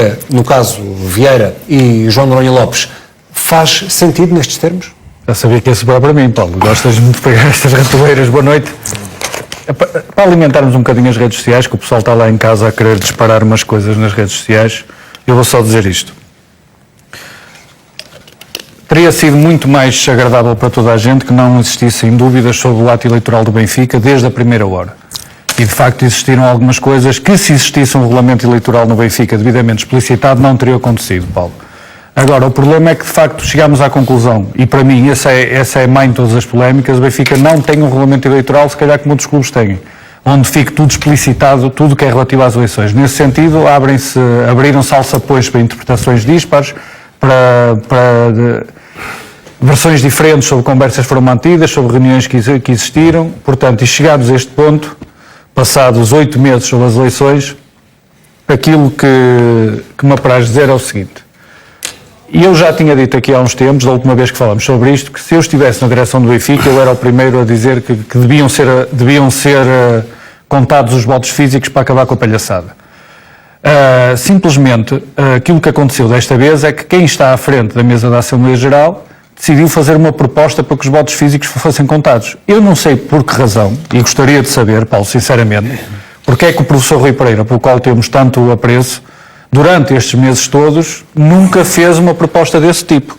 Benfica, no caso Vieira e João Noronha Lopes, faz sentido nestes termos? Já sabia que ia sobrar para mim, Paulo. Gostas muito de pegar estas ratoeiras. Boa noite. Para alimentarmos um bocadinho as redes sociais, que o pessoal está lá em casa a querer disparar umas coisas nas redes sociais, eu vou só dizer isto. Teria sido muito mais agradável para toda a gente que não existissem dúvidas sobre o ato eleitoral do Benfica desde a primeira hora. E, de facto, existiram algumas coisas que, se existisse um regulamento eleitoral no Benfica devidamente explicitado, não teria acontecido, Paulo. Agora, o problema é que, de facto, chegámos à conclusão, e para mim essa é a mãe de todas as polémicas, o Benfica não tem um regulamento eleitoral, se calhar como outros clubes têm, onde fique tudo explicitado, tudo que é relativo às eleições. Nesse sentido, abriram-se alçapões para interpretações dispares, para versões diferentes sobre conversas que foram mantidas, sobre reuniões que existiram. Portanto, e chegados a este ponto, passados 8 meses sobre as eleições, aquilo que me apraz dizer é o seguinte. E eu já tinha dito aqui há uns tempos, da última vez que falámos sobre isto, que se eu estivesse na direção do Benfica, eu era o primeiro a dizer que deviam ser contados os votos físicos para acabar com a palhaçada. Simplesmente, aquilo que aconteceu desta vez é que quem está à frente da mesa da Assembleia Geral decidiu fazer uma proposta para que os votos físicos fossem contados. Eu não sei por que razão, e gostaria de saber, Paulo, sinceramente, porque é que o professor Rui Pereira, pelo qual temos tanto apreço, durante estes meses todos, nunca fez uma proposta desse tipo.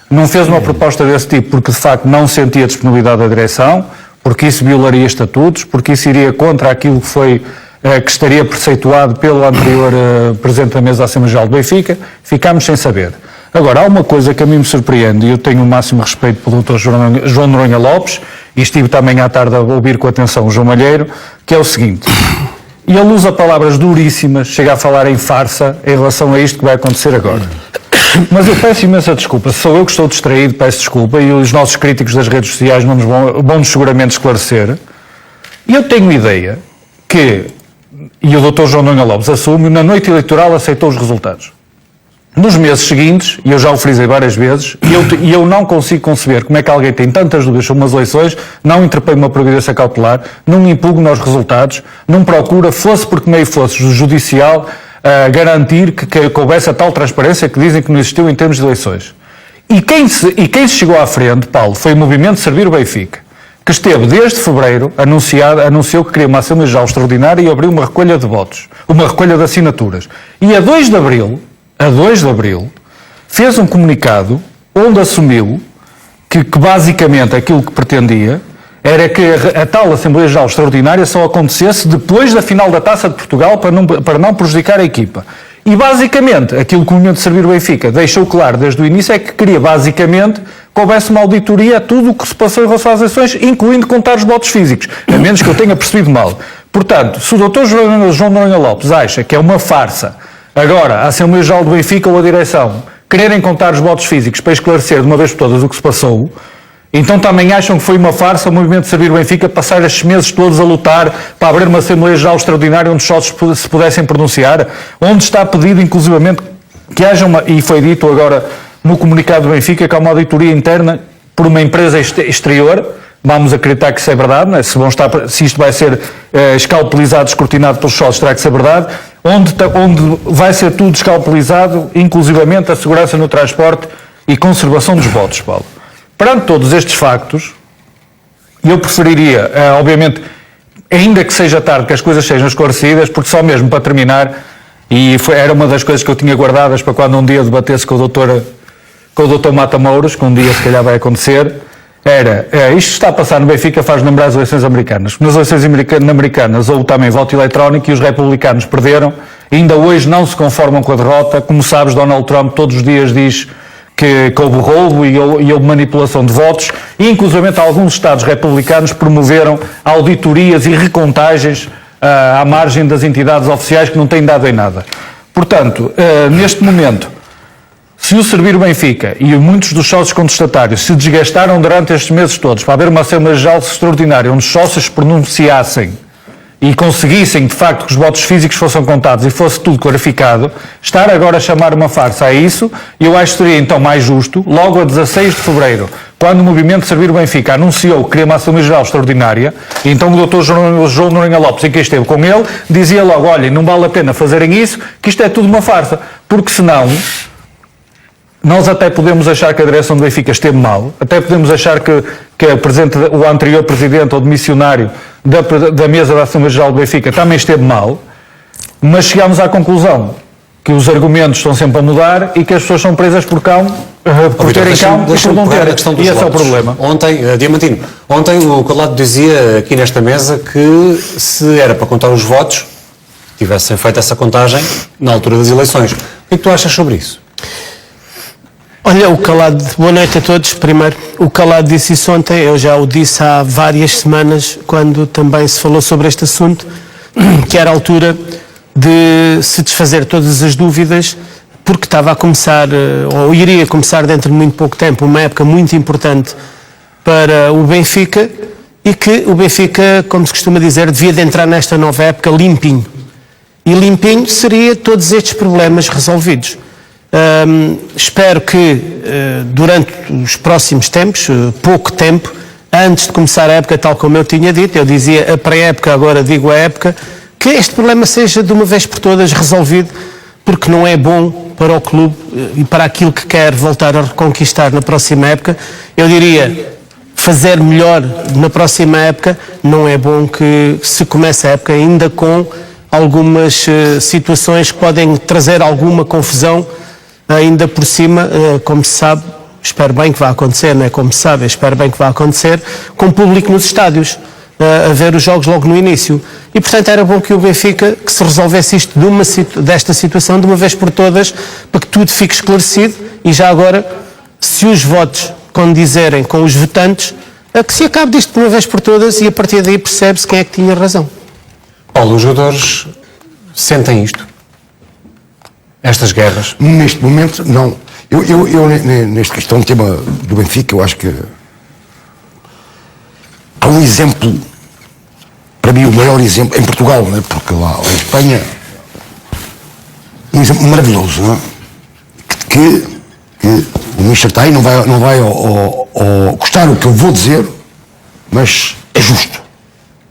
Não fez uma proposta desse tipo porque, de facto, não sentia a disponibilidade da direção, porque isso violaria estatutos, porque isso iria contra aquilo que estaria preceituado pelo anterior Presidente da Mesa da Assembleia Geral do Benfica. Ficámos sem saber. Agora, há uma coisa que a mim me surpreende, e eu tenho o máximo respeito pelo Dr. João Noronha Lopes, e estive também à tarde a ouvir com atenção o João Malheiro, que é o seguinte... E ele usa palavras duríssimas, chega a falar em farsa em relação a isto que vai acontecer agora. Mas eu peço imensa desculpa, se sou eu que estou distraído, peço desculpa, e os nossos críticos das redes sociais não nos vão seguramente esclarecer. E eu tenho ideia que, e o Dr. João Noronha Lopes assume, na noite eleitoral aceitou os resultados. Nos meses seguintes, e eu já o frisei várias vezes, e eu não consigo conceber como é que alguém tem tantas dúvidas sobre umas eleições, não interpõe uma providência cautelar, não impugna os resultados, não procura, fosse por que meio fosse judicial, garantir que houvesse a tal transparência que dizem que não existiu em termos de eleições. E quem se chegou à frente, Paulo, foi o Movimento Servir o Benfica, que esteve desde fevereiro, anunciou que queria uma Assembleia Geral Extraordinária e abriu uma recolha de votos, uma recolha de assinaturas. E a 2 de Abril, fez um comunicado onde assumiu que basicamente aquilo que pretendia era que a tal Assembleia Geral Extraordinária só acontecesse depois da final da Taça de Portugal para não prejudicar a equipa. E basicamente aquilo que o Movimento de Servir o Benfica deixou claro desde o início é que queria basicamente que houvesse uma auditoria a tudo o que se passou em relação às eleições, incluindo contar os votos físicos, a menos que eu tenha percebido mal. Portanto, se o Dr. João Noronha Lopes acha que é uma farsa agora, a Assembleia Geral do Benfica ou a direção quererem contar os votos físicos para esclarecer de uma vez por todas o que se passou, então também acham que foi uma farsa o Movimento de Servir o Benfica passar estes meses todos a lutar para abrir uma Assembleia Geral Extraordinária onde os sócios se pudessem pronunciar, onde está pedido inclusivamente que haja e foi dito agora no comunicado do Benfica, que há uma auditoria interna por uma empresa exterior. Vamos acreditar que isso é verdade, não é? Se isto vai ser escalpelizado, escrutinado pelos sócios, terá que ser verdade, onde vai ser tudo escalpelizado, inclusivamente a segurança no transporte e conservação dos votos, Paulo. Perante todos estes factos, eu preferiria, obviamente, ainda que seja tarde, que as coisas sejam esclarecidas, porque só mesmo para terminar, era uma das coisas que eu tinha guardadas para quando um dia debatesse com o Dr. Mata Mouros, que um dia se calhar vai acontecer, isto está a passar no Benfica faz lembrar as eleições americanas. Nas eleições americanas houve também voto eletrónico e os republicanos perderam. Ainda hoje não se conformam com a derrota. Como sabes, Donald Trump todos os dias diz que houve roubo e houve manipulação de votos. E, inclusivamente, alguns estados republicanos promoveram auditorias e recontagens à margem das entidades oficiais que não têm dado em nada. Portanto, neste momento, se o Servir o Benfica e muitos dos sócios contestatários se desgastaram durante estes meses todos para haver uma Assembleia Geral Extraordinária onde os sócios se pronunciassem e conseguissem, de facto, que os votos físicos fossem contados e fosse tudo clarificado, estar agora a chamar uma farsa a isso, eu acho que seria então mais justo, logo a 16 de fevereiro, quando o Movimento de Servir o Benfica anunciou que queria uma Assembleia Geral Extraordinária, e então o Dr. João Noronha Lopes, em quem esteve com ele, dizia logo, olhem, não vale a pena fazerem isso, que isto é tudo uma farsa. porque senão nós até podemos achar que a direção do Benfica esteve mal, até podemos achar que o anterior presidente ou demissionário da mesa da Assembleia Geral do Benfica também esteve mal, mas chegámos à conclusão que os argumentos estão sempre a mudar e que as pessoas são presas por cão, por terem cão e por não terem. E esse é o problema. Ontem, Diamantino, o Calado dizia aqui nesta mesa que se era para contar os votos, tivessem feito essa contagem na altura das eleições. O que é que tu achas sobre isso? Olha, o Calado, boa noite a todos. Primeiro, o Calado disse isso ontem, eu já o disse há várias semanas, quando também se falou sobre este assunto, que era a altura de se desfazer todas as dúvidas, porque estava a começar, ou iria começar dentro de muito pouco tempo, uma época muito importante para o Benfica, e que o Benfica, como se costuma dizer, devia de entrar nesta nova época limpinho. E limpinho seria todos estes problemas resolvidos. Espero que durante os próximos tempos, pouco tempo, antes de começar a época, tal como eu tinha dito, eu dizia a pré-época, agora digo a época, que este problema seja de uma vez por todas resolvido, porque não é bom para o clube e para aquilo que quer voltar a reconquistar na próxima época. Eu diria, fazer melhor na próxima época, não é bom que se comece a época ainda com algumas situações que podem trazer alguma confusão ainda por cima, como se sabe, espero bem que vá acontecer, não é como se sabe, espero bem que vá acontecer, com público nos estádios, a ver os jogos logo no início. E, portanto, era bom que o Benfica, que se resolvesse isto desta situação de uma vez por todas, para que tudo fique esclarecido e já agora, se os votos condizerem com os votantes, que se acabe disto de uma vez por todas e a partir daí percebe-se quem é que tinha razão. Paulo, os jogadores sentem isto? Estas guerras? Neste momento, não. Eu nesta questão do tema do Benfica, eu acho que há um exemplo, para mim o maior exemplo, em Portugal, né? Porque lá em Espanha, um exemplo maravilhoso, não é? que o Mr. Tai não vai gostar o que eu vou dizer, mas é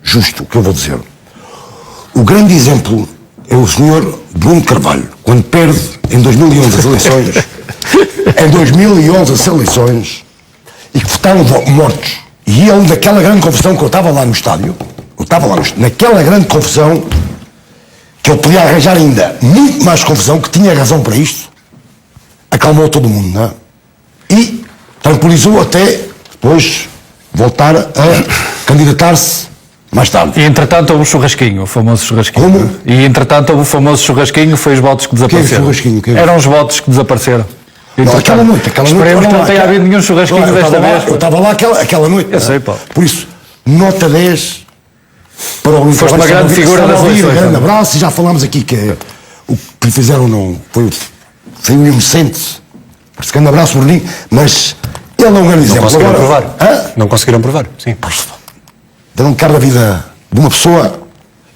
justo o que eu vou dizer. O grande exemplo é o senhor Bruno Carvalho, quando perde em 2011 as eleições, e que votaram mortos. E ele, naquela grande confusão que eu estava lá no estádio, naquela grande confusão, que ele podia arranjar ainda muito mais confusão, que tinha razão para isto, acalmou todo mundo, não é? E tranquilizou até depois voltar a candidatar-se mais tarde. E entretanto houve o churrasquinho, o famoso churrasquinho. Como? E entretanto houve o famoso churrasquinho, foi os votos que desapareceram. churrasquinho? Eram os votos que desapareceram. Não, aquela noite. Esperemos que não tenha havido nenhum churrasquinho desta vez. Eu estava lá aquela noite. Eu sei, Paulo. Por isso, nota 10 para o Luís. Foste uma grande figura das eleições. Grande abraço, e já falámos aqui que o que lhe fizeram não foi um inocente. Por isso, grande abraço, Bruninho, mas ele é um grande exemplo. Não conseguiram provar. Hã? Não conseguiram provar, sim. Deram caro da vida de uma pessoa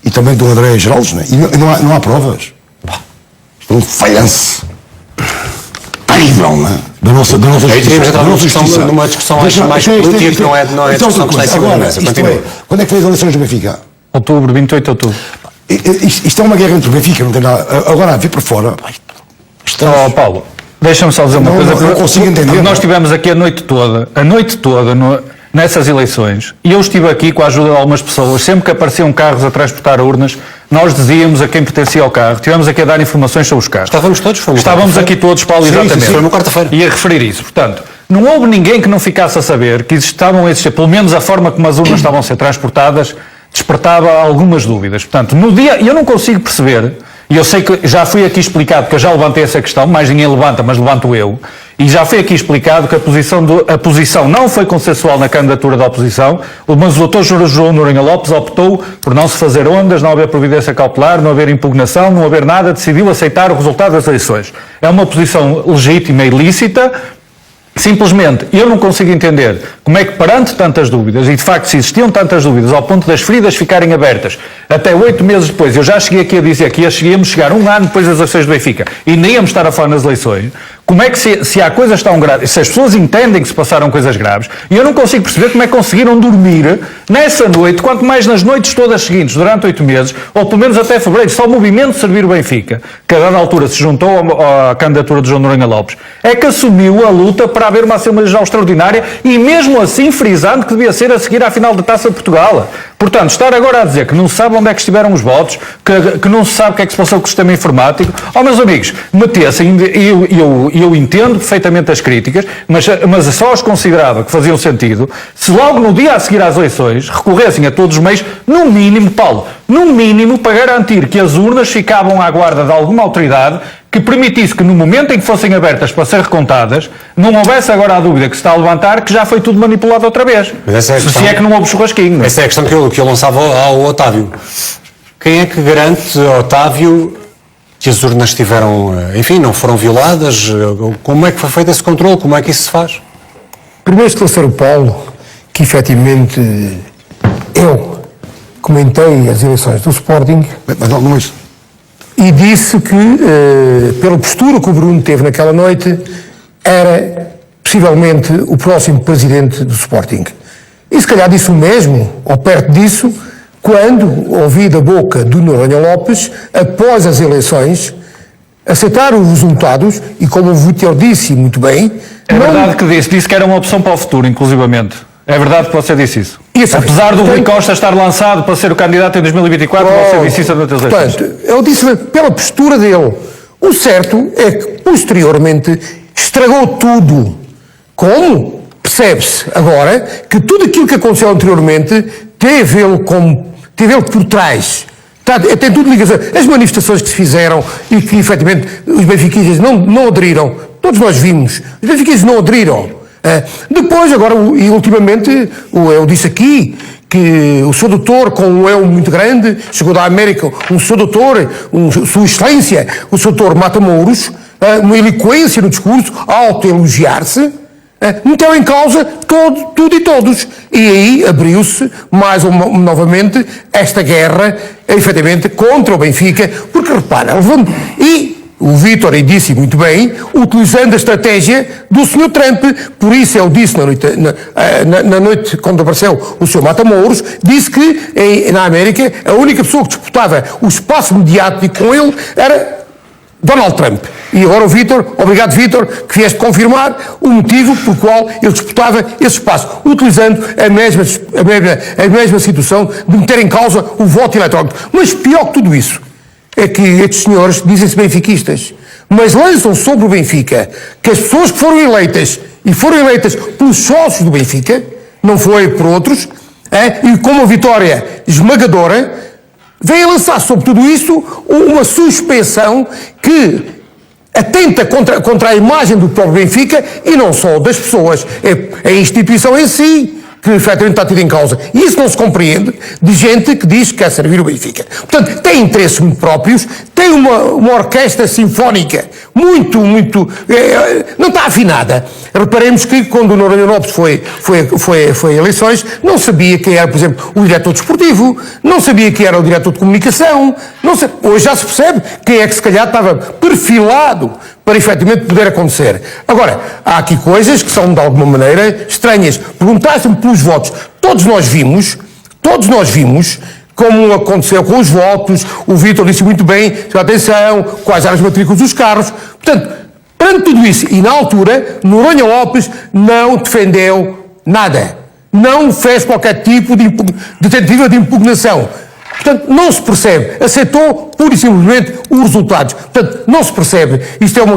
e também do André Geraldes, né? E não há provas. Isto é um falhanço terrível, né? Da nossa Aí teríamos justiça. entrado numa discussão mais política, que não é a discussão que está em cima da mesa. Continua. Quando é que foi as eleições do Benfica? Outubro, 28 de outubro. Isto é uma guerra entre o Benfica, não tem nada. Agora, a vir para fora. Oh, Paulo, deixa-me só dizer uma coisa. Não consigo entender. Porque nós estivemos aqui a noite toda nessas eleições, e eu estive aqui com a ajuda de algumas pessoas, sempre que apareciam carros a transportar urnas, nós dizíamos a quem pertencia ao carro, estivemos aqui a dar informações sobre os carros. Estávamos aqui todos, Paulo, exatamente. Sim, foi uma quarta-feira. E a referir isso. Portanto, não houve ninguém que não ficasse a saber que estavam a existir, pelo menos a forma como as urnas estavam a ser transportadas, despertava algumas dúvidas. Portanto, no dia, eu não consigo perceber, e eu sei que já fui aqui explicado, que eu já levantei essa questão, mais ninguém levanta, mas levanto eu, e já foi aqui explicado que a posição não foi consensual na candidatura da oposição, mas o Dr. João Noronha Lopes optou por não se fazer ondas, não haver providência cautelar, não haver impugnação, não haver nada, decidiu aceitar o resultado das eleições. É uma posição legítima e lícita. Simplesmente, eu não consigo entender como é que perante tantas dúvidas, e de facto se existiam tantas dúvidas ao ponto das feridas ficarem abertas, até 8 meses depois, eu já cheguei aqui a dizer que íamos chegar um ano depois das eleições do Benfica e nem íamos estar a falar nas eleições, Como é que se há coisas tão graves, se as pessoas entendem que se passaram coisas graves, e eu não consigo perceber como é que conseguiram dormir nessa noite, quanto mais nas noites todas seguintes, durante 8 meses, ou pelo menos até fevereiro, só o movimento de servir o Benfica, que a dada altura se juntou à candidatura de João Noronha Lopes, é que assumiu a luta para haver uma Assembleia Geral extraordinária e mesmo assim frisando que devia ser a seguir à final da Taça de Portugal. Portanto, estar agora a dizer que não se sabe onde é que estiveram os votos, que não se sabe o que é que se passou com o sistema informático, meus amigos, metessem, eu entendo perfeitamente as críticas, mas só as considerava que faziam sentido se logo no dia a seguir às eleições recorressem a todos os meios, no mínimo, Paulo, no mínimo para garantir que as urnas ficavam à guarda de alguma autoridade que permitisse que no momento em que fossem abertas para ser recontadas, não houvesse agora a dúvida que se está a levantar que já foi tudo manipulado outra vez. Se é que não houve churrasquinho. Essa é a questão que eu lançava ao Otávio. Quem é que garante, Otávio, que as urnas estiveram, enfim, não foram violadas? Como é que foi feito esse controle? Como é que isso se faz? Primeiro esclarecer o Paulo que efetivamente eu comentei as eleições do Sporting e disse que, pela postura que o Bruno teve naquela noite, era possivelmente o próximo presidente do Sporting. E se calhar disse o mesmo, ou perto disso, quando ouvi da boca do Noronha Lopes, após as eleições, aceitar os resultados, e como o Vítor disse muito bem... É verdade que disse que era uma opção para o futuro, inclusivamente. É verdade que você disse isso. Apesar do Rui Costa estar lançado para ser o candidato em 2024, você disse isso durante as eleições. Portanto, eu disse pela postura dele. O certo é que, posteriormente, estragou tudo. Como? Percebe-se agora que tudo aquilo que aconteceu anteriormente teve ele por trás. Tem tudo ligação. As manifestações que se fizeram e que, efetivamente, os benfiquistas não aderiram. Todos nós vimos. Os benfiquistas não aderiram. Depois, agora, e ultimamente, eu disse aqui que o seu doutor, com um eu muito grande, chegou da América, um seu doutor, sua excelência, o seu doutor Matamoros, uma eloquência no discurso, auto-elogiar-se, meteu em causa tudo e todos. E aí abriu-se novamente esta guerra, efetivamente, contra o Benfica, porque repara, e o Vítor disse muito bem, utilizando a estratégia do Sr. Trump. Por isso ele disse na noite quando apareceu o Sr. Matamoros, disse que na América a única pessoa que disputava o espaço mediático com ele era Donald Trump. E agora o Vítor, obrigado Vítor, que vieste confirmar o motivo por qual ele disputava esse espaço, utilizando a mesma situação de meter em causa o voto eletrónico. Mas pior que tudo isso, é que estes senhores dizem-se benfiquistas, mas lançam sobre o Benfica que as pessoas que foram eleitas, e foram eleitas pelos sócios do Benfica, não foi por outros, e com uma vitória esmagadora, vêm a lançar sobre tudo isso uma suspensão que atenta contra a imagem do próprio Benfica e não só das pessoas, é a instituição em si que efetivamente está tudo em causa. E isso não se compreende de gente que diz que quer servir o Benfica. Portanto, tem interesses muito próprios, tem uma orquestra sinfónica muito, não está afinada. Reparemos que quando o Noronha Lopes foi a eleições, não sabia quem era, por exemplo, o diretor desportivo, não sabia quem era o diretor de comunicação, hoje já se percebe quem é que se calhar estava perfilado para efetivamente poder acontecer. Agora, há aqui coisas que são de alguma maneira estranhas. Perguntaste-me pelos votos. Todos nós vimos como aconteceu com os votos. O Vítor disse muito bem, atenção, quais eram as matrículas dos carros. Portanto, perante tudo isso, e na altura, Noronha Lopes não defendeu nada. Não fez qualquer tipo de tentativa de impugnação. Portanto, não se percebe. Aceitou pura e simplesmente os resultados. Portanto, não se percebe. Isto é uma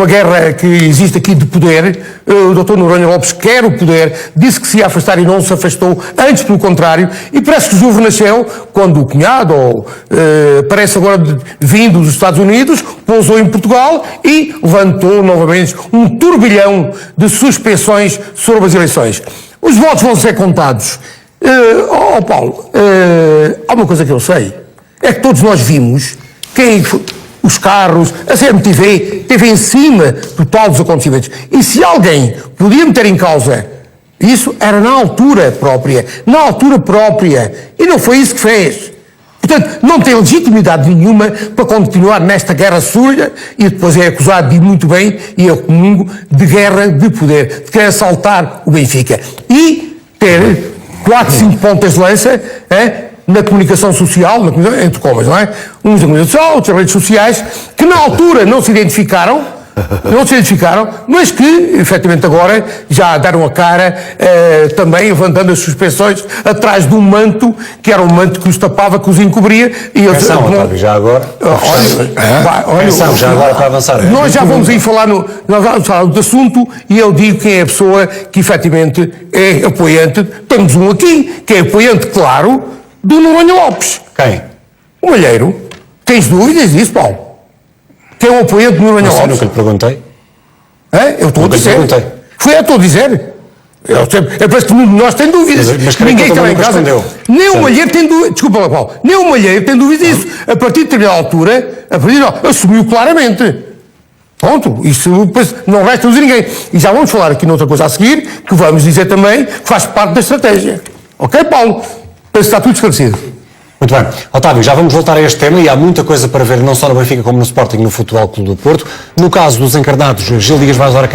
guerra que existe aqui de poder. O Dr. Noronha Lopes quer o poder, disse que se ia afastar e não se afastou, antes pelo contrário, e parece que o Juve nasceu quando o cunhado, parece agora vindo dos Estados Unidos, pousou em Portugal e levantou novamente um turbilhão de suspensões sobre as eleições. Os votos vão ser contados. Paulo, há uma coisa que eu sei, é que todos nós vimos os carros, a CMTV esteve em cima total dos acontecimentos. E se alguém podia meter em causa isso, era na altura própria. E não foi isso que fez. Portanto, não tem legitimidade nenhuma para continuar nesta guerra suja e depois é acusado, de muito bem, e eu comungo, de guerra de poder, de querer assaltar o Benfica. E ter 4, 5 pontas de lança na comunicação social, entre comas, não é? Uns na comunicação social, outros nas redes sociais, que na altura não se identificaram, mas que, efetivamente, agora já deram a cara, também levantando as suspeições atrás de um manto, que era um manto que os tapava, que os encobria. E eles, Atenção, Otávio, já agora. Atenção, já agora para avançar. Nós já vamos aí falar do assunto e eu digo quem é a pessoa que, efetivamente, é apoiante. Temos um aqui, que é apoiante, claro, do Noronha Lopes. Quem? O Malheiro. Tens dúvidas disso, Paulo? Quem é o apoiante do Noronha Não sei, Lopes? nunca lhe perguntei. Eu estou a Nunca lhe dizer. perguntei. Foi eu estou a dizer. Parece que nenhum de nós tem dúvidas. Mas creio que Ninguém ele que lá em também casa. respondeu. Nem o Certo. Malheiro tem dúvidas. Desculpa lá, Paulo. Nem o Malheiro tem dúvidas disso. A partir de determinada altura, assumiu claramente. Pronto. Isso depois não resta dizer ninguém. E já vamos falar aqui noutra coisa a seguir, que vamos dizer também que faz parte da estratégia. Ok, Paulo? Penso que está tudo esclarecido. Muito bem. Otávio, já vamos voltar a este tema e há muita coisa para ver, não só no Benfica como no Sporting, no Futebol Clube do Porto. No caso dos encarnados, Gil Dias vai usar a